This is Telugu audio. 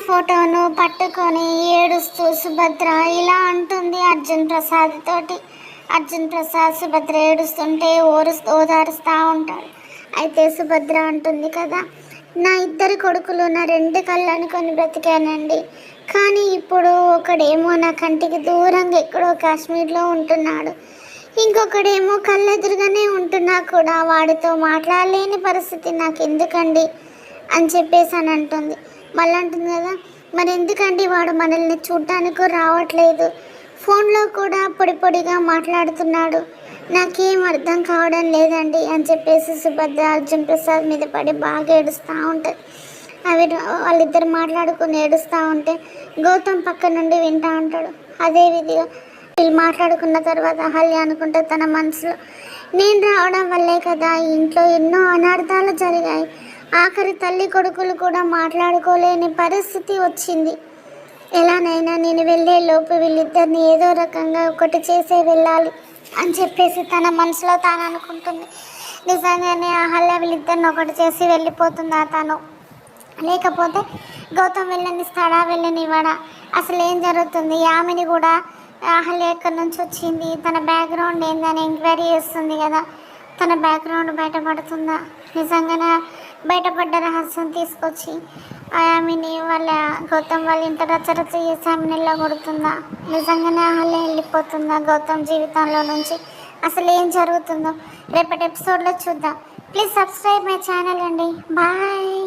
ఫోటోను పట్టుకొని ఏడుస్తూ సుభద్ర ఇలా అంటుంది అర్జున్ ప్రసాద్ తోటి. అర్జున్ ప్రసాద్ సుభద్ర ఏడుస్తుంటే ఓదారుస్తూ ఉంటాడు. అయితే సుభద్ర అంటుంది కదా, నా ఇద్దరు కొడుకులు నా రెండు కళ్ళు అనుకొని బ్రతికానండి, కానీ ఇప్పుడు ఒకడేమో నా కంటికి దూరంగా ఎక్కడో కాశ్మీర్లో ఉంటున్నాడు, ఇంకొకడేమో కళ్ళెదురుగానే ఉంటున్నా కూడా వాడితో మాట్లాడలేని పరిస్థితి నాకు ఎందుకండి అని చెప్పేసి అని అంటుంది. మళ్ళీ అంటుంది కదా, మరి ఎందుకండి వాడు మనల్ని చూడటానికి రావట్లేదు, ఫోన్లో కూడా పొడి పొడిగా మాట్లాడుతున్నాడు, నాకేం అర్థం కావడం లేదండి అని చెప్పేసి సుభద్ర అర్జున్ ప్రసాద్ మీద పడి బాగా ఏడుస్తూ ఉంటుంది. వాళ్ళిద్దరు మాట్లాడుకుని ఏడుస్తూ ఉంటే గౌతమ్ పక్క నుండి వింటూ ఉంటాడు. అదే విధిగా వీళ్ళు మాట్లాడుకున్న తర్వాత అహల్య అనుకుంటే తన మనసులో, నేను రావడం వల్లే కదా ఇంట్లో ఎన్నో అనార్థాలు జరిగాయి, ఆఖరి తల్లి కొడుకులు కూడా మాట్లాడుకోలేని పరిస్థితి వచ్చింది, ఎలానైనా నేను వెళ్ళే లోపు వీళ్ళిద్దరిని ఏదో రకంగా ఒకటి చేసే వెళ్ళాలి అని చెప్పేసి తన మనసులో తాను అనుకుంటుంది. నిజంగానే అహల్య వీళ్ళిద్దరిని ఒకటి చేసి వెళ్ళిపోతుందా తను, లేకపోతే గౌతమ్ వెళ్ళనిస్తాడా వెళ్ళనివాడా, అసలు ఏం జరుగుతుంది, ఆమెని కూడా అహల్య ఎక్కడి నుంచి వచ్చింది, తన బ్యాక్గ్రౌండ్ ఏందని ఎంక్వైరీ చేస్తుంది కదా, తన బ్యాక్గ్రౌండ్ బయటపడుతుందా, నిజంగానే బయటపడ్డ రహస్యం తీసుకొచ్చి ఆమెని వాళ్ళ గౌతమ్ వాళ్ళ ఇంట రచరచ చేసి ఆమెను కొడుతుందా, నిజంగానే అహల్య వెళ్ళిపోతుందా గౌతమ్ జీవితంలో నుంచి, అసలు ఏం జరుగుతుందో రేపటి ఎపిసోడ్లో చూద్దాం. ప్లీజ్ సబ్స్క్రైబ్ మై ఛానల్ అండి. బాయ్.